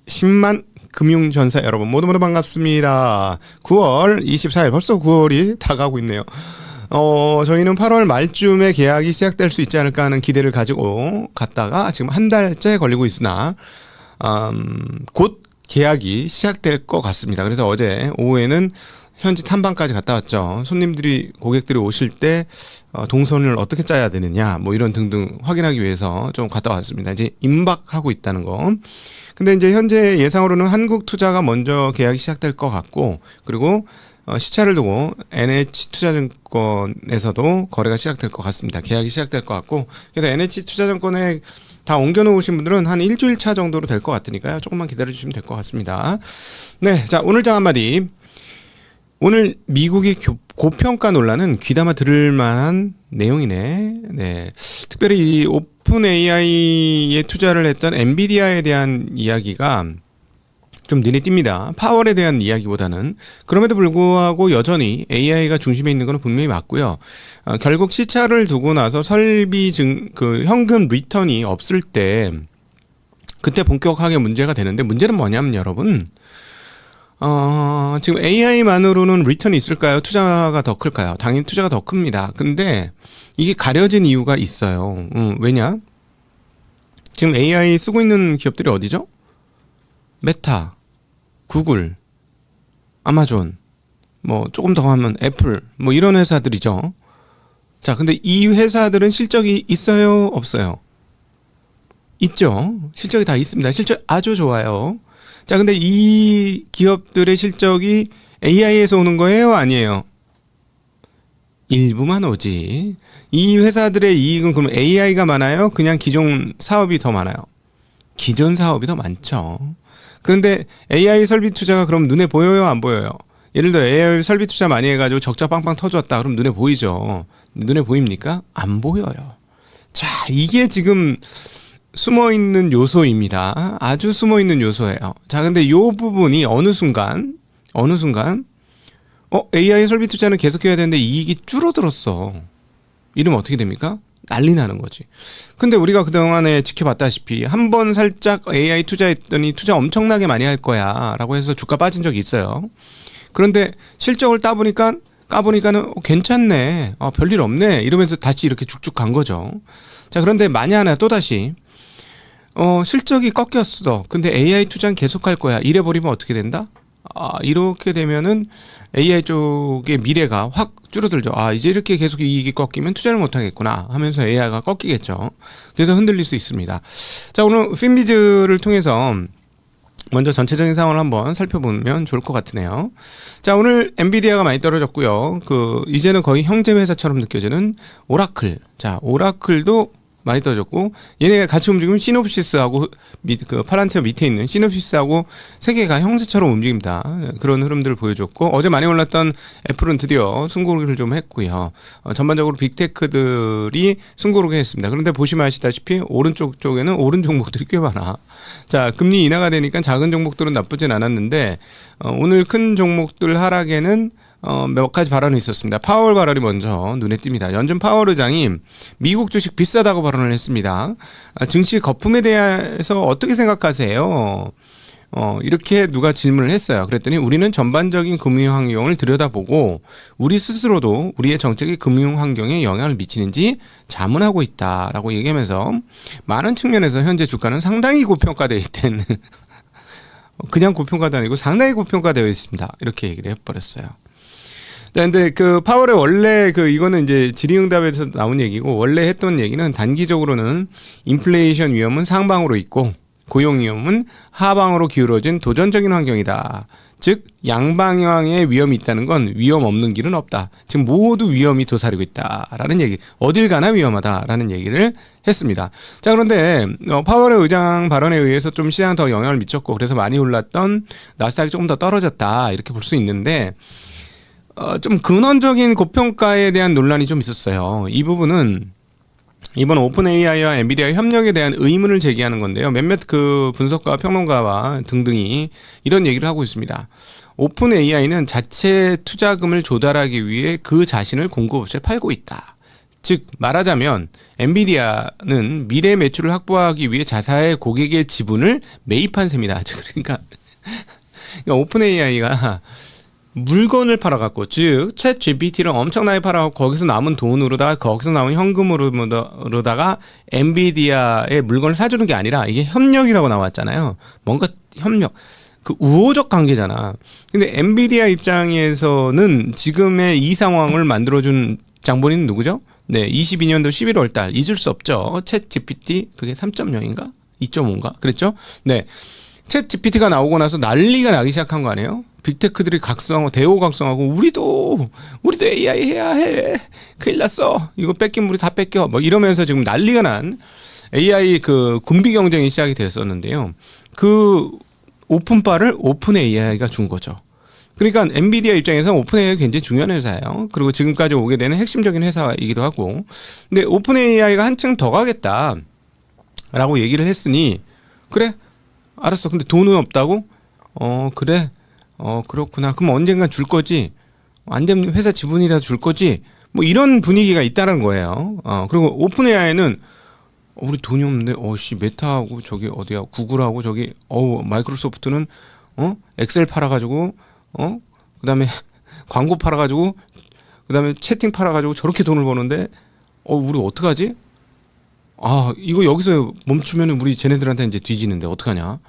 10만 금융전사 여러분 모두 반갑습니다. 9월 24일 벌써 9월이 다가오고 있네요. 저희는 8월 말쯤에 계약이 시작될 수 있지 않을까 하는 기대를 가지고 갔다가 지금 한 달째 걸리고 있으나 곧 계약이 시작될 것 같습니다. 그래서 어제 오후에는 현지 탐방까지 갔다 왔죠. 고객들이 오실 때 동선을 어떻게 짜야 되느냐 뭐 이런 등등 확인하기 위해서 좀 갔다 왔습니다. 이제 임박하고 있다는 거. 근데 이제 현재 예상으로는 한국투자가 먼저 계약이 시작될 것 같고, 그리고 시차를 두고 NH투자증권에서도 거래가 시작될 것 같습니다. 계약이 시작될 것 같고, 그래서 NH투자증권에 다 옮겨놓으신 분들은 한 일주일 차 정도로 될 것 같으니까요. 조금만 기다려주시면 될 것 같습니다. 네, 자 오늘 장 한마디. 오늘 미국의 고평가 논란은 귀담아 들을 만한 내용이네. 네, 특별히 이 오픈 AI에 투자를 했던 엔비디아에 대한 이야기가 좀 눈에 띕니다. 파월에 대한 이야기보다는. 그럼에도 불구하고 여전히 AI가 중심에 있는 건 분명히 맞고요. 결국 시차를 두고 나서 현금 리턴이 없을 때 그때 본격하게 문제가 되는데, 문제는 뭐냐면 여러분, 지금 AI만으로는 리턴이 있을까요? 투자가 더 클까요? 당연히 투자가 더 큽니다. 근데 이게 가려진 이유가 있어요. 왜냐? 지금 AI 쓰고 있는 기업들이 어디죠? 메타, 구글, 아마존, 뭐 조금 더 하면 애플, 뭐 이런 회사들이죠. 자, 근데 이 회사들은 실적이 있어요? 없어요? 있죠. 실적이 다 있습니다. 실적 아주 좋아요. 자, 근데 이 기업들의 실적이 AI에서 오는 거예요? 아니에요? 일부만 오지. 이 회사들의 이익은 그럼 AI가 많아요? 그냥 기존 사업이 더 많아요? 기존 사업이 더 많죠. 그런데 AI 설비 투자가 그럼 눈에 보여요? 안 보여요? 예를 들어 AI 설비 투자 많이 해가지고 적자 빵빵 터졌다. 그럼 눈에 보이죠? 눈에 보입니까? 안 보여요. 자, 이게 지금 숨어있는 요소입니다. 아주 숨어있는 요소예요. 자, 근데 이 부분이 어느 순간 AI 설비 투자는 계속해야 되는데 이익이 줄어들었어. 이러면 어떻게 됩니까? 난리 나는 거지. 근데 우리가 그동안에 지켜봤다시피 한 번 살짝 AI 투자했더니 투자 엄청나게 많이 할 거야 라고 해서 주가 빠진 적이 있어요. 그런데 실적을 까보니까는 괜찮네, 별일 없네 이러면서 다시 이렇게 쭉쭉 간 거죠. 자, 그런데 만에 하나 또다시 실적이 꺾였어. 근데 AI 투자는 계속할 거야. 이래버리면 어떻게 된다? 이렇게 되면은 AI 쪽의 미래가 확 줄어들죠. 이제 이렇게 계속 이익이 꺾이면 투자를 못하겠구나 하면서 AI가 꺾이겠죠. 그래서 흔들릴 수 있습니다. 자, 오늘 핀비즈를 통해서 먼저 전체적인 상황을 한번 살펴보면 좋을 것 같으네요. 자, 오늘 엔비디아가 많이 떨어졌고요. 이제는 거의 형제 회사처럼 느껴지는 오라클. 자, 오라클도 많이 떨어졌고, 얘네가 같이 움직이면 시놉시스하고 파란 트 밑에 있는 시놉시스하고 세 개가 형제처럼 움직입니다. 그런 흐름들을 보여줬고, 어제 많이 올랐던 애플은 드디어 숨고르기를 좀 했고요. 전반적으로 빅테크들이 숨고르기 했습니다. 그런데 보시면 아시다시피 오른쪽 쪽에는 오른 종목들이 꽤 많아. 자, 금리 인하가 되니까 작은 종목들은 나쁘진 않았는데, 오늘 큰 종목들 하락에는 몇 가지 발언이 있었습니다. 파월 발언이 먼저 눈에 띕니다. 연준 파월 의장이 미국 주식 비싸다고 발언을 했습니다. 증시 거품에 대해서 어떻게 생각하세요? 이렇게 누가 질문을 했어요. 그랬더니 우리는 전반적인 금융 환경을 들여다보고 우리 스스로도 우리의 정책이 금융 환경에 영향을 미치는지 자문하고 있다라고 얘기하면서 많은 측면에서 현재 주가는 상당히 고평가되어 있다는 그냥 고평가도 아니고 상당히 고평가되어 있습니다. 이렇게 얘기를 해버렸어요. 자, 근데 파월의 원래 이거는 이제 질의응답에서 나온 얘기고, 원래 했던 얘기는 단기적으로는 인플레이션 위험은 상방으로 있고 고용 위험은 하방으로 기울어진 도전적인 환경이다. 즉 양방향의 위험이 있다는 건 위험 없는 길은 없다. 지금 모두 위험이 도사리고 있다라는 얘기, 어딜 가나 위험하다라는 얘기를 했습니다. 자, 그런데 파월의 의장 발언에 의해서 좀 시장 더 영향을 미쳤고, 그래서 많이 올랐던 나스닥이 조금 더 떨어졌다 이렇게 볼 수 있는데, 좀 근원적인 고평가에 대한 논란이 좀 있었어요. 이 부분은 이번 오픈 AI와 엔비디아 협력에 대한 의문을 제기하는 건데요. 몇몇 분석가, 평론가와 등등이 이런 얘기를 하고 있습니다. 오픈 AI는 자체 투자금을 조달하기 위해 그 자신을 공급업체에 팔고 있다. 즉 말하자면 엔비디아는 미래 매출을 확보하기 위해 자사의 고객의 지분을 매입한 셈이다. 그러니까 오픈 AI가 물건을 팔아갖고, 즉 챗 GPT를 엄청나게 팔아갖고 거기서 남은 돈으로다가, 거기서 남은 현금으로다가 엔비디아의 물건을 사주는 게 아니라, 이게 협력이라고 나왔잖아요. 뭔가 협력, 그 우호적 관계잖아. 근데 엔비디아 입장에서는 지금의 이 상황을 만들어준 장본인은 누구죠? 네, 22년도 11월 달, 잊을 수 없죠. 챗 GPT, 그게 3.0인가? 2.5인가? 그랬죠? 네. 챗 GPT가 나오고 나서 난리가 나기 시작한 거 아니에요? 빅테크들이 각성하고 대호각성하고 우리도 AI 해야 해. 큰일 났어. 이거 뺏기면 우리 다 뺏겨. 뭐 이러면서 지금 난리가 난 AI 그 군비 경쟁이 시작이 됐었는데요. 그 오픈바를 오픈 AI가 준 거죠. 그러니까 엔비디아 입장에서 오픈 AI가 굉장히 중요한 회사예요. 그리고 지금까지 오게 되는 핵심적인 회사이기도 하고. 근데 오픈 AI가 한층 더 가겠다라고 얘기를 했으니, 그래, 알았어. 근데 돈은 없다고? 그래. 그렇구나. 그럼 언젠간 줄 거지? 안 되면 회사 지분이라도 줄 거지? 뭐 이런 분위기가 있다는 거예요. 그리고 오픈 AI는 우리 돈이 없는데, 메타하고 저기 어디야, 구글하고 저기, 마이크로소프트는, 엑셀 팔아가지고, 그 다음에 광고 팔아가지고, 그 다음에 채팅 팔아가지고 저렇게 돈을 버는데, 우리 어떡하지? 이거 여기서 멈추면 우리 쟤네들한테 이제 뒤지는데, 어떡하냐?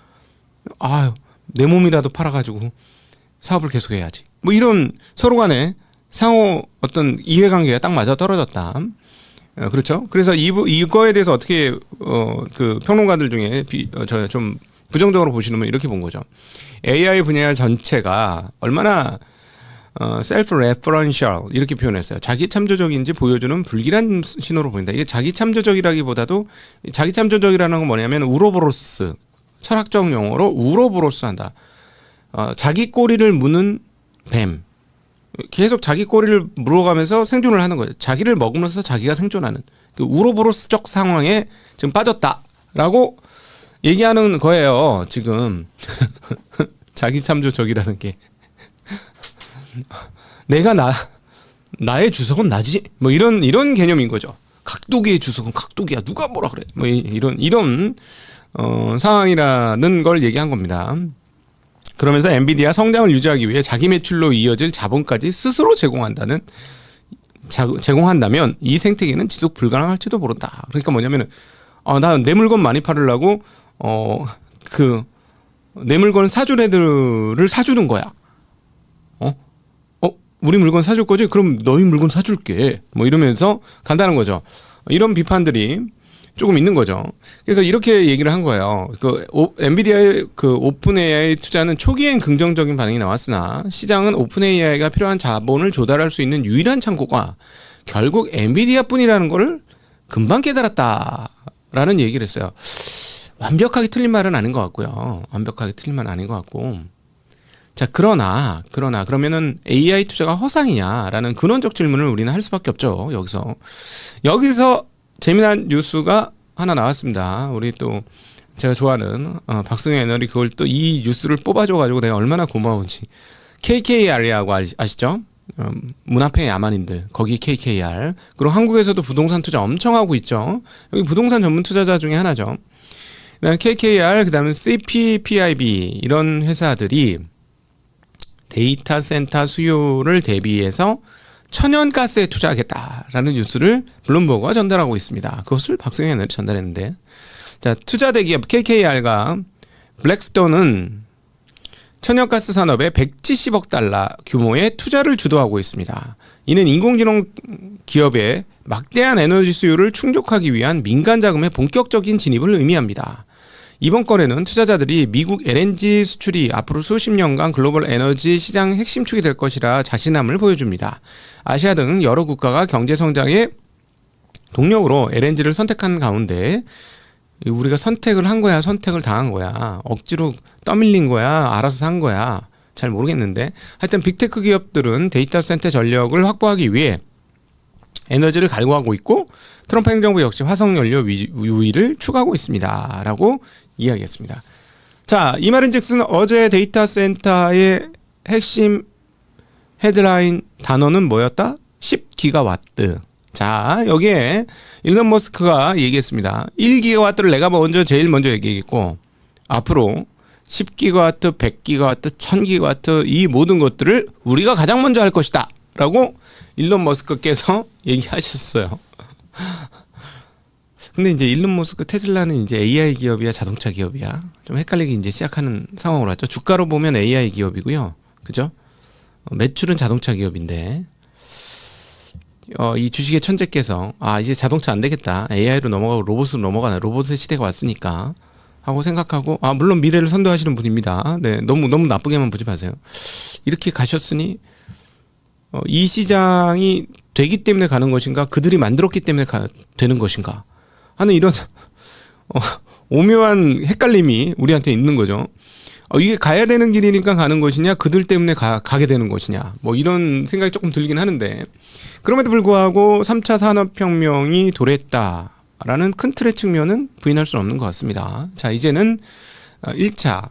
내 몸이라도 팔아가지고 사업을 계속해야지. 뭐 이런 서로 간에 상호 어떤 이해관계가 딱 맞아 떨어졌다. 그렇죠. 그래서 이거에 대해서 어떻게 그 평론가들 중에 좀 부정적으로 보시는 분 이렇게 본 거죠. AI 분야 전체가 얼마나 self-referential 이렇게 표현했어요. 자기 참조적인지 보여주는 불길한 신호로 보인다. 이게 자기 참조적이라기보다도, 자기 참조적이라는 건 뭐냐면 우로보로스, 철학적 용어로 우로보로스 한다. 자기 꼬리를 무는 뱀. 계속 자기 꼬리를 물어가면서 생존을 하는 거예요. 자기를 먹으면서 자기가 생존하는 그 우로보로스적 상황에 지금 빠졌다라고 얘기하는 거예요. 지금 자기 참조적이라는 게 내가 나의 주석은 나지. 뭐 이런 개념인 거죠. 각도기의 주석은 각도기야. 누가 뭐라 그래. 뭐 이런 상황이라는 걸 얘기한 겁니다. 그러면서 엔비디아 성장을 유지하기 위해 자기 매출로 이어질 자본까지 스스로 제공한다면 이 생태계는 지속 불가능할지도 모른다. 그러니까 뭐냐면은 나 내 물건 많이 팔으려고 내 물건 사줄 애들을 사주는 거야. 우리 물건 사줄 거지? 그럼 너희 물건 사줄게. 뭐 이러면서 간다는 거죠. 이런 비판들이 조금 있는 거죠. 그래서 이렇게 얘기를 한 거예요. 엔비디아의 오픈 AI 투자는 초기엔 긍정적인 반응이 나왔으나 시장은 오픈 AI가 필요한 자본을 조달할 수 있는 유일한 창고가 결국 엔비디아뿐이라는 걸 금방 깨달았다라는 얘기를 했어요. 완벽하게 틀린 말은 아닌 것 같고요. 완벽하게 틀린 말은 아닌 것 같고. 자, 그러면은 AI 투자가 허상이냐라는 근원적 질문을 우리는 할 수밖에 없죠. 여기서 재미난 뉴스가 하나 나왔습니다. 우리 또 제가 좋아하는 박승현 애널이 그걸 또 이 뉴스를 뽑아줘가지고 내가 얼마나 고마운지. KKR이라고 아시죠? 문 앞에 야만인들, 거기 KKR. 그리고 한국에서도 부동산 투자 엄청 하고 있죠. 여기 부동산 전문 투자자 중에 하나죠. 그다음에 KKR, 그다음에 CPPIB 이런 회사들이 데이터 센터 수요를 대비해서 천연가스에 투자하겠다라는 뉴스를 블룸버그가 전달하고 있습니다. 그것을 박승현이 전달했는데, 자, 투자 대기업 KKR과 블랙스톤은 천연가스 산업에 170억 달러 규모의 투자를 주도하고 있습니다. 이는 인공지능 기업의 막대한 에너지 수요를 충족하기 위한 민간 자금의 본격적인 진입을 의미합니다. 이번 건에는 투자자들이 미국 LNG 수출이 앞으로 수십 년간 글로벌 에너지 시장 핵심축이 될 것이라 자신감을 보여줍니다. 아시아 등 여러 국가가 경제 성장의 동력으로 LNG를 선택한 가운데 우리가 선택을 한 거야, 선택을 당한 거야, 억지로 떠밀린 거야, 알아서 산 거야, 잘 모르겠는데 하여튼 빅테크 기업들은 데이터 센터 전력을 확보하기 위해 에너지를 갈구하고 있고 트럼프 행정부 역시 화석연료 유의를 추구하고 있습니다 라고 이야기했습니다. 자, 이 말인즉슨 어제 데이터 센터의 핵심 헤드라인 단어는 뭐였다? 10기가와트. 자, 여기에 일론 머스크가 얘기했습니다. 1기가와트를 내가 제일 먼저 얘기했고, 앞으로 10기가와트, 100기가와트, 1000기가와트 이 모든 것들을 우리가 가장 먼저 할 것이다 라고 일론 머스크께서 얘기하셨어요. 근데 이제 일론 머스크 테슬라는 이제 AI 기업이야 자동차 기업이야 좀 헷갈리기 이제 시작하는 상황으로 왔죠. 주가로 보면 AI 기업이고요. 그죠? 매출은 자동차 기업인데 이 주식의 천재께서 이제 자동차 안 되겠다. AI로 넘어가고 로봇으로 넘어가는 로봇의 시대가 왔으니까 하고 생각하고 물론 미래를 선도하시는 분입니다. 네, 너무 나쁘게만 보지 마세요. 이렇게 가셨으니 이 시장이 되기 때문에 가는 것인가 그들이 만들었기 때문에 되는 것인가 하는 이런 오묘한 헷갈림이 우리한테 있는 거죠. 이게 가야 되는 길이니까 가는 것이냐 그들 때문에 가게 되는 것이냐 뭐 이런 생각이 조금 들긴 하는데 그럼에도 불구하고 3차 산업혁명이 도래했다라는 큰 틀의 측면은 부인할 수는 없는 것 같습니다. 자, 이제는 1차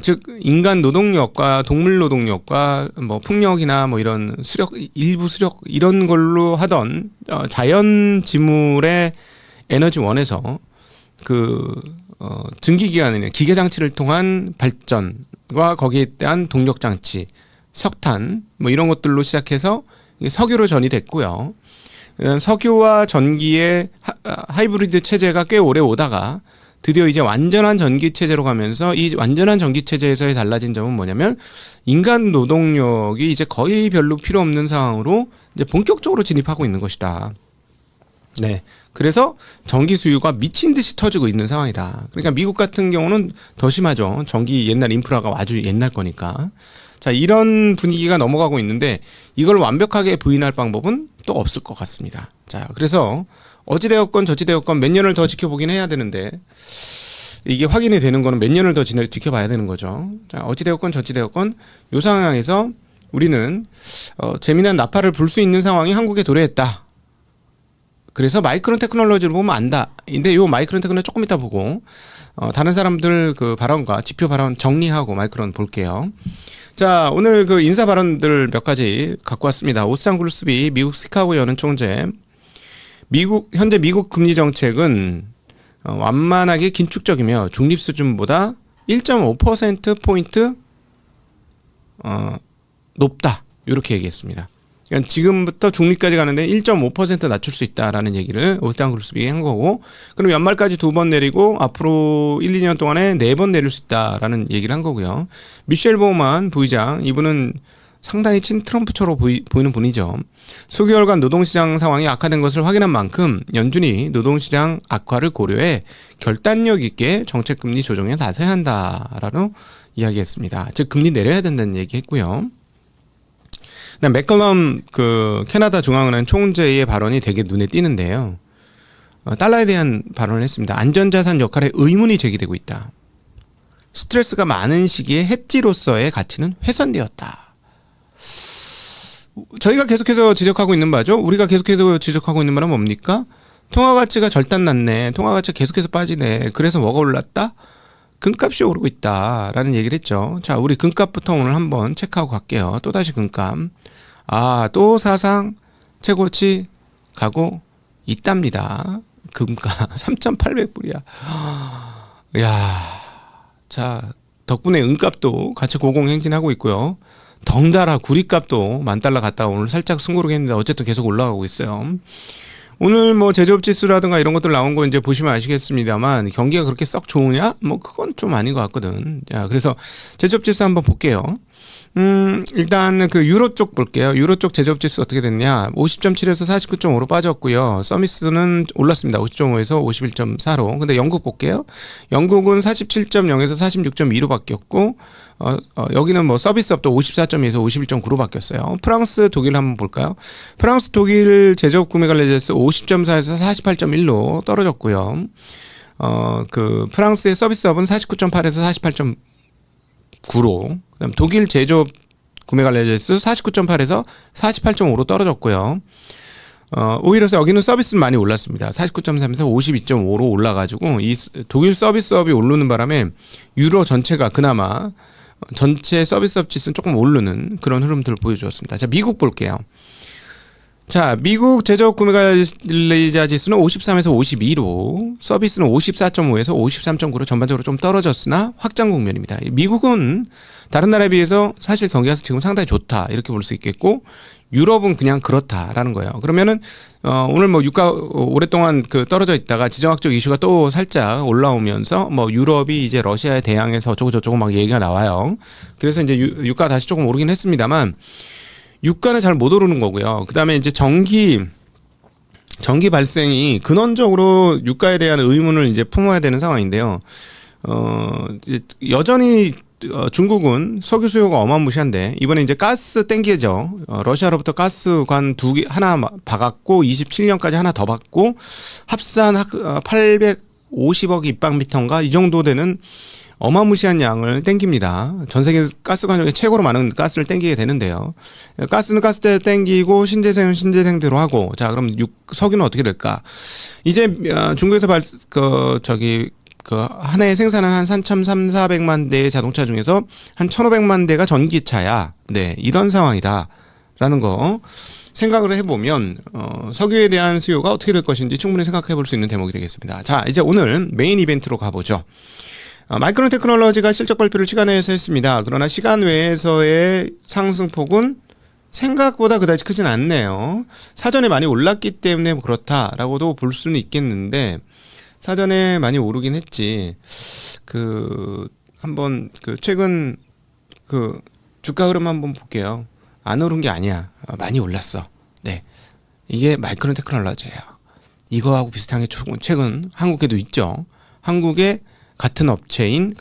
즉 인간 노동력과 동물 노동력과 뭐 풍력이나 뭐 이런 수력 일부 수력 이런 걸로 하던 자연 지물의 에너지원에서 증기기관이나 기계장치를 통한 발전과 거기에 대한 동력장치, 석탄 뭐 이런 것들로 시작해서 석유로 전이됐고요. 석유와 전기의 하이브리드 체제가 꽤 오래 오다가 드디어 이제 완전한 전기 체제로 가면서 이 완전한 전기 체제에서의 달라진 점은 뭐냐면 인간 노동력이 이제 거의 별로 필요 없는 상황으로 이제 본격적으로 진입하고 있는 것이다. 네. 그래서 전기 수요가 미친 듯이 터지고 있는 상황이다. 그러니까 미국 같은 경우는 더 심하죠. 전기 옛날 인프라가 아주 옛날 거니까. 자, 이런 분위기가 넘어가고 있는데 이걸 완벽하게 부인할 방법은 또 없을 것 같습니다. 자, 그래서 어찌되었건 저찌되었건 몇 년을 더 지켜보긴 해야 되는데 이게 확인이 되는 거는 몇 년을 더 지켜봐야 되는 거죠. 자, 어찌되었건 저찌되었건 이 상황에서 우리는 재미난 나팔을 불 수 있는 상황이 한국에 도래했다. 그래서 마이크론 테크놀로지를 보면 안다. 근데 요 마이크론 테크놀로지 조금 이따 보고 다른 사람들 그 발언과 지표 발언 정리하고 마이크론 볼게요. 자, 오늘 그 인사 발언들 몇 가지 갖고 왔습니다. 오스탄 글루스비 미국 시카고 연은 총재. 현재 미국 금리 정책은 완만하게 긴축적이며 중립 수준보다 1.5%포인트 높다. 이렇게 얘기했습니다. 그러니까 지금부터 중립까지 가는데 1.5% 낮출 수 있다라는 얘기를 오스탄 글루스비가 한 거고, 그럼 연말까지 2번 내리고 앞으로 1, 2년 동안에 4번 내릴 수 있다라는 얘기를 한 거고요. 미셸 보우만 부의장, 이분은 상당히 친 트럼프처럼 보이는 분이죠. 수개월간 노동시장 상황이 악화된 것을 확인한 만큼 연준이 노동시장 악화를 고려해 결단력 있게 정책금리 조정에 나서야 한다라고 이야기했습니다. 즉 금리 내려야 된다는 얘기했고요. 맥컬럼 그 캐나다 중앙은행 총재의 발언이 되게 눈에 띄는데요. 달러에 대한 발언을 했습니다. 안전자산 역할에 의문이 제기되고 있다. 스트레스가 많은 시기에 해지로서의 가치는 훼손되었다. 저희가 계속해서 지적하고 있는 바죠. 우리가 계속해서 지적하고 있는 바는 뭡니까? 통화가치가 절단 났네. 통화가치가 계속해서 빠지네. 그래서 뭐가 올랐다? 금값이 오르고 있다라는 얘기를 했죠. 자, 우리 금값부터 오늘 한번 체크하고 갈게요. 또다시 금값. 또 사상 최고치 가고 있답니다. 금값 3,800불이야. 이야. 자, 덕분에 은값도 같이 고공행진하고 있고요. 덩달아 구리값도 10,000달러 갔다가 오늘 살짝 숨고르겠는데 어쨌든 계속 올라가고 있어요. 오늘 뭐 제조업 지수라든가 이런 것들 나온 거 이제 보시면 아시겠습니다만 경기가 그렇게 썩 좋으냐? 뭐 그건 좀 아닌 것 같거든. 자, 그래서 제조업 지수 한번 볼게요. 일단 그 유로 쪽 볼게요. 유로 쪽 제조업 지수 어떻게 됐냐? 50.7에서 49.5로 빠졌고요. 서미스는 올랐습니다. 50.5에서 51.4로. 근데 영국 볼게요. 영국은 47.0에서 46.2로 바뀌었고, 여기는 뭐 서비스업도 54.2에서 51.9로 바뀌었어요. 프랑스, 독일 한번 볼까요? 프랑스, 독일 제조업 구매 관련해서 50.4에서 48.1로 떨어졌고요. 그 프랑스의 서비스업은 49.8에서 48.9로, 그다음 독일 제조업 구매 관련해서 49.8에서 48.5로 떨어졌고요. 오히려 여기는 서비스는 많이 올랐습니다. 49.3에서 52.5로 올라가지고 이 독일 서비스업이 오르는 바람에 유로 전체가 그나마 전체 서비스업 지수는 조금 오르는 그런 흐름들을 보여주었습니다. 자, 미국 볼게요. 자, 미국 제조업 구매관리자 지수는 53에서 52로, 서비스는 54.5에서 53.9로 전반적으로 좀 떨어졌으나 확장 국면입니다. 미국은 다른 나라에 비해서 사실 경기가 지금 상당히 좋다 이렇게 볼 수 있겠고, 유럽은 그냥 그렇다라는 거예요. 그러면은 오늘 뭐 유가 오랫동안 그 떨어져 있다가 지정학적 이슈가 또 살짝 올라오면서 뭐 유럽이 이제 러시아에 대항해서 어쩌고 저쩌고 막 얘기가 나와요. 그래서 이제 유가 다시 조금 오르긴 했습니다만. 유가는 잘 못 오르는 거고요. 그다음에 이제 전기 발생이 근원적으로 유가에 대한 의문을 이제 품어야 되는 상황인데요. 여전히 중국은 석유 수요가 어마무시한데 이번에 이제 가스 땡기죠. 러시아로부터 가스관 하나 박았고 27년까지 하나 더 받고 합산 850억 입방미터인가 이 정도 되는 어마무시한 양을 땡깁니다. 전 세계 가스관 중에 최고로 많은 가스를 땡기게 되는데요. 가스는 가스대로 땡기고 신재생은 신재생대로 하고, 자 그럼 석유는 어떻게 될까? 이제 중국에서 한 해에 생산한 한 3,400만 대의 자동차 중에서 한 1,500만 대가 전기차야. 네, 이런 상황이다라는 거 생각을 해보면 석유에 대한 수요가 어떻게 될 것인지 충분히 생각해 볼 수 있는 대목이 되겠습니다. 자, 이제 오늘 메인 이벤트로 가보죠. 마이크론 테크놀로지가 실적 발표를 시간 외에서 했습니다. 그러나 시간 외에서의 상승폭은 생각보다 그다지 크진 않네요. 사전에 많이 올랐기 때문에 그렇다라고도 볼 수는 있겠는데, 사전에 많이 오르긴 했지. 한번 최근 주가 흐름 한번 볼게요. 안 오른 게 아니야. 많이 올랐어. 네, 이게 마이크론 테크놀로지예요. 이거하고 비슷한 게 최근 한국에도 있죠. 한국에 같은 업종인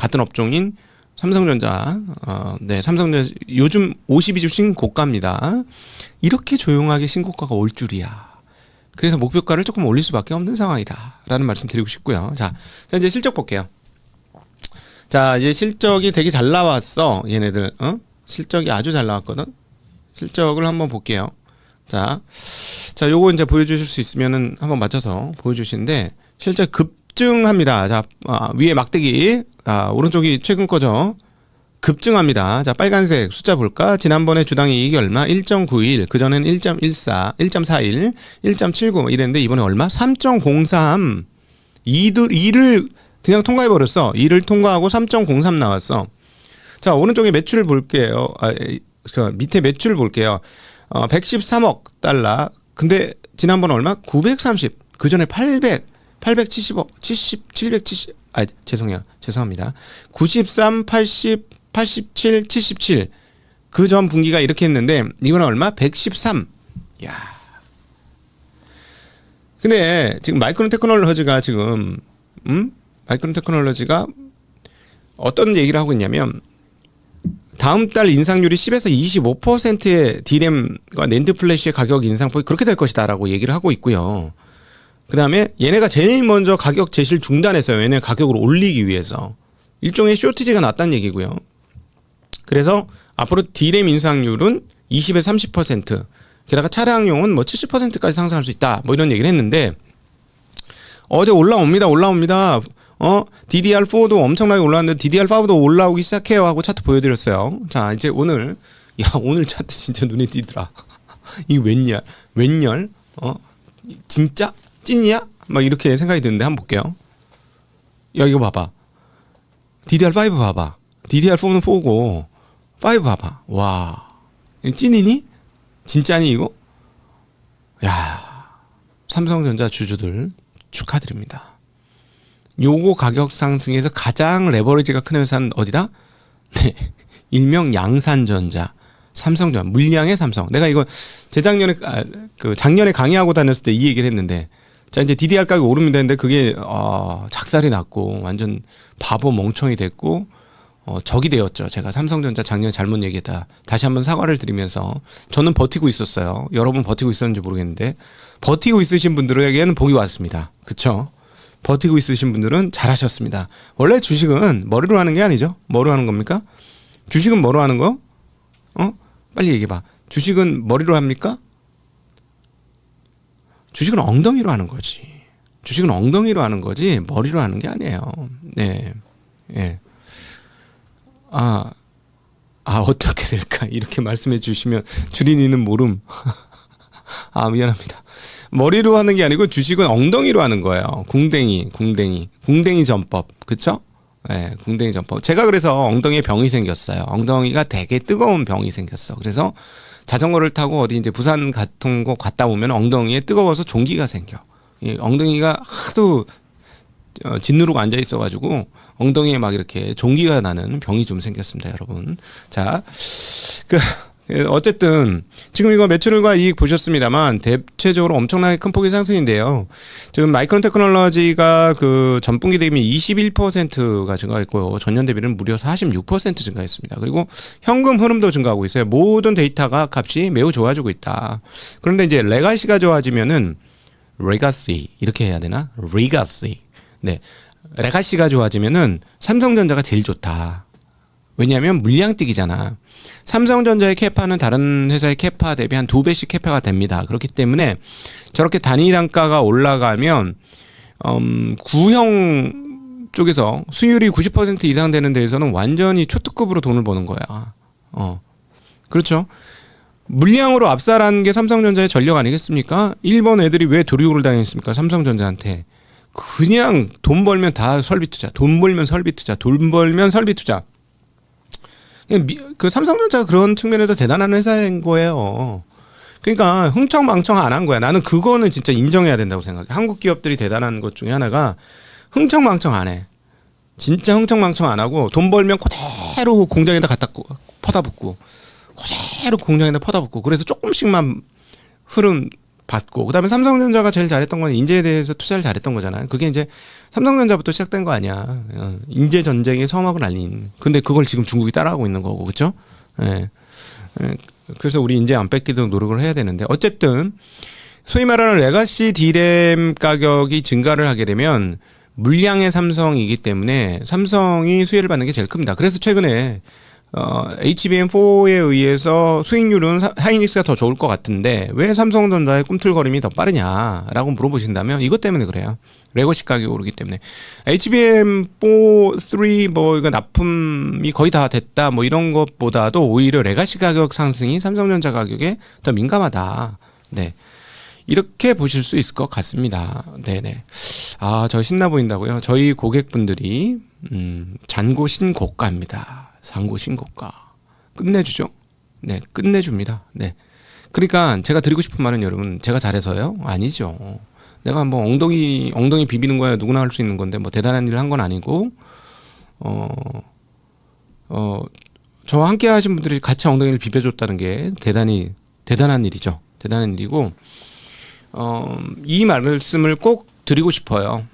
삼성전자, 삼성전자 요즘 52주 신고가입니다. 이렇게 조용하게 신고가가 올 줄이야. 그래서 목표가를 조금 올릴 수밖에 없는 상황이다라는 말씀 드리고 싶고요. 자, 이제 실적 볼게요. 자, 이제 실적이 되게 잘 나왔어. 얘네들, 실적이 아주 잘 나왔거든. 실적을 한번 볼게요. 자, 요거 이제 보여주실 수 있으면은 한번 맞춰서 보여주시는데, 실적 급증합니다. 자, 위에 막대기, 오른쪽이 최근 거죠. 급증합니다. 자, 빨간색 숫자 볼까? 지난번에 주당 이익이 얼마? 1.91. 그전엔 1.14, 1.41, 1.79 이랬는데 이번에 얼마? 3.03. 2를 그냥 통과해버렸어. 2를 통과하고 3.03 나왔어. 자, 오른쪽에 매출 볼게요. 밑에 매출 볼게요. 113억 달러. 근데 지난번 얼마? 930. 그전에 870억, 770, 죄송합니다. 93, 80, 87, 77. 그 전 분기가 이렇게 했는데, 이번에 얼마? 113. 야. 근데 지금 마이크론 테크놀로지가 어떤 얘기를 하고 있냐면, 다음 달 인상률이 10에서 25%의 D램과 낸드 플래시의 가격 인상폭이 그렇게 될 것이다라고 얘기를 하고 있고요. 그 다음에 얘네가 제일 먼저 가격 제시를 중단했어요. 얘네 가격을 올리기 위해서. 일종의 쇼티지가 났다는 얘기고요. 그래서 앞으로 D램 인상률은 20에서 30%, 게다가 차량용은 뭐 70%까지 상승할 수 있다. 뭐 이런 얘기를 했는데, 어제 올라옵니다. DDR4도 엄청나게 올라왔는데 DDR5도 올라오기 시작해요 하고 차트 보여드렸어요. 자, 이제 오늘 차트 진짜 눈에 띄더라. 이게 웬열? 진짜? 찐이야? 막 이렇게 생각이 드는데 한번 볼게요. 야, 이거 봐봐. DDR5 봐봐. DDR4는 4고 5 봐봐. 와, 찐이니? 진짜니 이거? 야, 삼성전자 주주들 축하드립니다. 요거 가격 상승에서 가장 레버리지가 큰 회사는 어디다? 네, 일명 양산전자. 삼성전자, 물량의 삼성. 내가 이거 작년에 강의하고 다녔을 때 이 얘기를 했는데, 자, 이제 DDR 가격이 오릅니다 했는데 그게 작살이 났고 완전 바보 멍청이 됐고 적이 되었죠. 제가 삼성전자 작년에 잘못 얘기했다. 다시 한번 사과를 드리면서, 저는 버티고 있었어요. 여러분 버티고 있었는지 모르겠는데, 버티고 있으신 분들에게는 복이 왔습니다. 그쵸? 버티고 있으신 분들은 잘하셨습니다. 원래 주식은 머리로 하는 게 아니죠. 뭐로 하는 겁니까? 주식은 뭐로 하는 거? 빨리 얘기해봐. 주식은 머리로 합니까? 주식은 엉덩이로 하는 거지. 주식은 엉덩이로 하는 거지 머리로 하는 게 아니에요. 네, 예. 어떻게 될까 이렇게 말씀해 주시면 주린이는 모름. 아, 미안합니다. 머리로 하는 게 아니고 주식은 엉덩이로 하는 거예요. 궁뎅이 전법. 그쵸? 네, 궁뎅이 전법. 제가 그래서 엉덩이에 병이 생겼어요. 엉덩이가 되게 뜨거운 병이 생겼어. 그래서 자전거를 타고 어디 이제 부산 같은 거 갔다 오면 엉덩이에 뜨거워서 종기가 생겨. 이 엉덩이가 하도 짓누르고 앉아 있어가지고 엉덩이에 막 이렇게 종기가 나는 병이 좀 생겼습니다, 여러분. 자, 어쨌든 지금 이거 매출과 이익 보셨습니다만 대체적으로 엄청나게 큰 폭의 상승인데요. 지금 마이크론 테크놀로지가 그 전분기 대비 21%가 증가했고요. 전년 대비는 무려 46% 증가했습니다. 그리고 현금 흐름도 증가하고 있어요. 모든 데이터가 값이 매우 좋아지고 있다. 그런데 이제 레가시가 좋아지면은 레가시 이렇게 해야 되나? 레가시. 네. 레가시가 좋아지면은 삼성전자가 제일 좋다. 왜냐하면 물량 뛰기잖아. 삼성전자의 캐파는 다른 회사의 캐파 대비 한 2배씩 캐파가 됩니다. 그렇기 때문에 저렇게 단위 단가가 올라가면 구형 쪽에서 수율이 90% 이상 되는 데에서는 완전히 초특급으로 돈을 버는 거야. 그렇죠. 물량으로 압살한 게 삼성전자의 전력 아니겠습니까? 일본 애들이 왜 도륙을 당했습니까? 삼성전자한테. 그냥 돈 벌면 다 설비 투자. 돈 벌면 설비 투자. 돈 벌면 설비 투자. 그 삼성전자가 그런 측면에서 대단한 회사인 거예요. 그러니까 흥청망청 안 한 거야. 나는 그거는 진짜 인정해야 된다고 생각해. 한국 기업들이 대단한 것 중에 하나가 흥청망청 안 해. 진짜 흥청망청 안 하고 돈 벌면 그대로 공장에다 갖다 퍼다 붓고 그대로 공장에다 퍼다 붓고 그래서 조금씩만 흐름 받고 그다음에 삼성전자가 제일 잘했던 건 인재에 대해서 투자를 잘했던 거잖아요. 그게 이제 삼성전자부터 시작된 거 아니야. 인재 전쟁에 서막을 날린. 근데 그걸 지금 중국이 따라하고 있는 거고, 그렇죠? 예. 그래서 우리 인재 안 뺏기도록 노력을 해야 되는데 어쨌든 소위 말하는 레가시 D램 가격이 증가를 하게 되면 물량의 삼성이기 때문에 삼성이 수혜를 받는 게 제일 큽니다. 그래서 최근에 HBM4에 의해서 수익률은 하이닉스가 더 좋을 것 같은데 왜 삼성전자의 꿈틀거림이 더 빠르냐라고 물어보신다면 이것 때문에 그래요. 레거시 가격이 오르기 때문에 HBM4, 3 뭐 이거 납품이 거의 다 됐다 뭐 이런 것보다도 오히려 레가시 가격 상승이 삼성전자 가격에 더 민감하다. 네. 이렇게 보실 수 있을 것 같습니다. 네네. 아, 저 신나 보인다고요? 저희 고객분들이 잔고 신고가입니다. 잔고 신고가. 끝내주죠? 네, 끝내줍니다. 네. 그러니까 제가 드리고 싶은 말은 여러분, 제가 잘해서요? 아니죠. 내가 뭐 엉덩이 비비는 거야 누구나 할 수 있는 건데 뭐 대단한 일을 한 건 아니고, 저와 함께 하신 분들이 같이 엉덩이를 비벼줬다는 게 대단한 일이죠. 대단한 일이고, 이 말씀을 꼭 드리고 싶어요.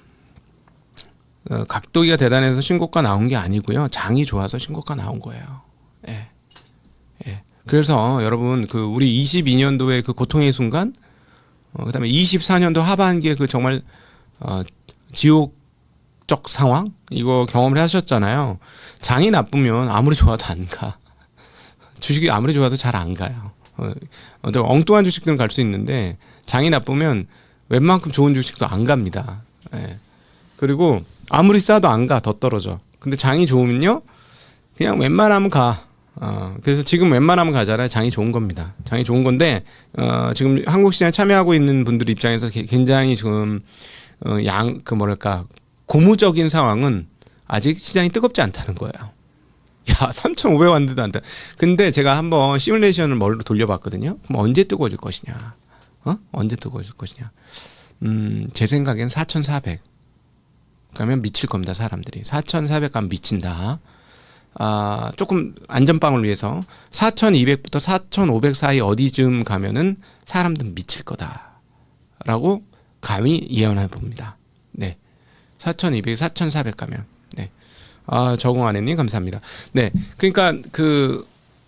각도기가 대단해서 신고가 나온 게 아니고요. 장이 좋아서 신고가 나온 거예요. 예. 예. 그래서 여러분 우리 22년도의 그 고통의 순간, 그다음에 24년도 하반기에 그 정말 지옥적 상황 이거 경험을 하셨잖아요. 장이 나쁘면 아무리 좋아도 안 가. 주식이 아무리 좋아도 잘 안 가요. 엉뚱한 주식들은 갈 수 있는데 장이 나쁘면 웬만큼 좋은 주식도 안 갑니다. 예. 그리고 아무리 싸도 안 가, 더 떨어져. 근데 장이 좋으면요, 그냥 웬만하면 가. 그래서 지금 웬만하면 가잖아요. 장이 좋은 겁니다. 장이 좋은 건데, 지금 한국 시장에 참여하고 있는 분들 입장에서 굉장히 지금, 고무적인 상황은 아직 시장이 뜨겁지 않다는 거예요. 야, 3,500 왔는데도 안 돼. 근데 제가 한번 시뮬레이션을 머리로 돌려봤거든요. 그럼 언제 뜨거워질 것이냐? 언제 뜨거워질 것이냐? 제 생각엔 4,400. 가면 미칠 겁니다, 사람들이. 4,400 가면 미친다. 조금 안전빵을 위해서 4,200부터 4,500 사이 어디쯤 가면은 사람들은 미칠 거다라고 감히 예언해 봅니다. 네. 4,200, 4,400 가면. 네. 적응 안 했니? 감사합니다. 네. 그러니까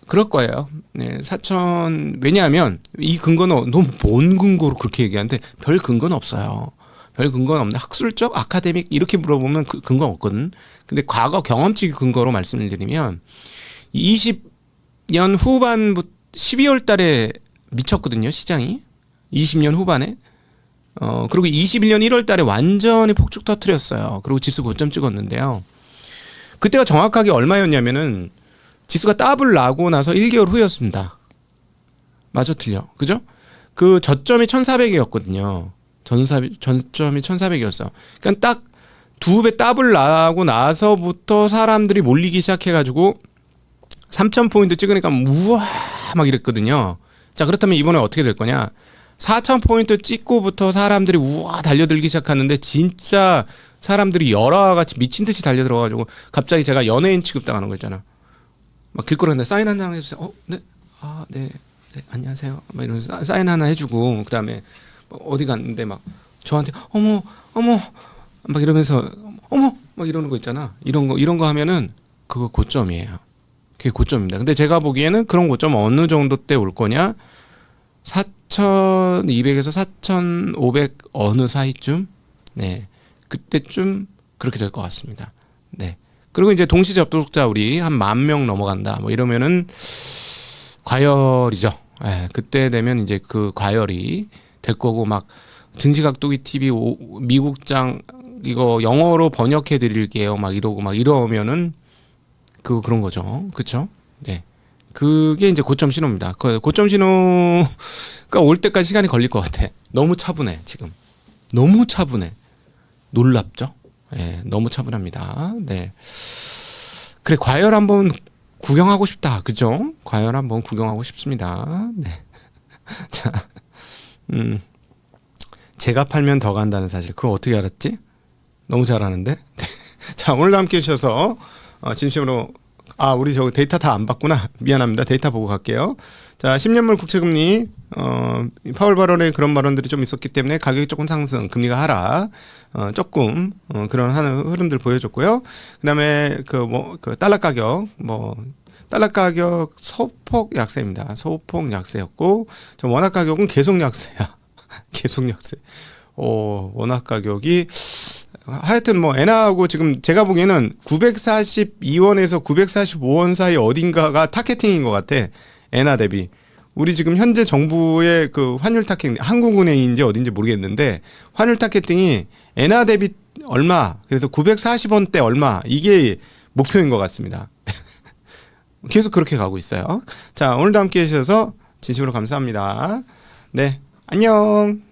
그럴 거예요. 네. 4,000 왜냐하면 이 근거는 너무 뭔 근거로 그렇게 얘기하는데 별 근거는 없어요. 별 근거는 없는데 학술적, 아카데믹 이렇게 물어보면 근거 없거든. 근데 과거 경험치 근거로 말씀을 드리면 20년 후반부터 12월 달에 미쳤거든요, 시장이. 20년 후반에. 그리고 21년 1월 달에 완전히 폭죽 터뜨렸어요. 그리고 지수 고점 찍었는데요. 그때가 정확하게 얼마였냐면은 지수가 더블 나고 나서 1개월 후였습니다. 맞아 틀려. 그죠? 그 저점이 1,400이었거든요. 전점이 1,400이었어. 그러니까 딱 2배 더블 나고 나서부터 사람들이 몰리기 시작해가지고 3,000포인트 찍으니까 우와 막 이랬거든요. 자, 그렇다면 이번에 어떻게 될 거냐? 4,000포인트 찍고부터 사람들이 우와 달려들기 시작하는데 진짜 사람들이 열화와 같이 미친 듯이 달려들어가지고 갑자기 제가 연예인 취급당하는 거 있잖아. 막 길거리에 사인 한 장 해주세요. 네, 네, 안녕하세요. 막 이러면서 사인 하나 해주고 그다음에 어디 갔는데 막 저한테 어머 막 이러면서 어머 막 이러는 거 있잖아. 이런 거 하면은 그거 고점이에요. 그게 고점입니다. 근데 제가 보기에는 그런 고점 어느 정도 때 올 거냐? 4,200에서 4,500 어느 사이쯤? 네. 그때쯤 그렇게 될 것 같습니다. 네. 그리고 이제 동시 접속자 우리 한 10,000명 넘어간다. 뭐 이러면은 과열이죠. 네. 그때 되면 이제 그 과열이 될 거고 막 증시각도기 TV 미국장 이거 영어로 번역해 드릴게요. 막 이러고 막 이러면은 그런 거죠. 그렇죠? 네. 그게 이제 고점 신호입니다. 그 고점 신호가 올 때까지 시간이 걸릴 것 같아. 너무 차분해, 지금. 너무 차분해. 놀랍죠? 네, 너무 차분합니다. 네. 그래, 과열 한번 구경하고 싶다. 그죠? 과열 한번 구경하고 싶습니다. 네. 자, 제가 팔면 더 간다는 사실. 그거 어떻게 알았지? 너무 잘하는데? 자, 오늘도 함께 해주셔서 진심으로 우리 저거 데이터 다 안 봤구나. 미안합니다. 데이터 보고 갈게요. 자, 10년물 국채금리 파월 발언에 그런 발언들이 좀 있었기 때문에 가격이 조금 상승, 금리가 하락, 조금 그런 흐름들 보여줬고요. 그다음에 그 달러 가격 달러 가격 소폭 약세입니다. 소폭 약세였고, 원화 가격은 계속 약세야. 계속 약세. 원화 가격이 하여튼 엔화하고 지금 제가 보기에는 942원에서 945원 사이 어딘가가 타겟팅인 것 같아. 엔화 대비. 우리 지금 현재 정부의 그 환율 타겟팅, 한국은행인지 어딘지 모르겠는데 환율 타겟팅이 엔화 대비 얼마, 그래서 940원대 얼마, 이게 목표인 것 같습니다. 계속 그렇게 가고 있어요. 자, 오늘도 함께 해주셔서 진심으로 감사합니다. 네, 안녕.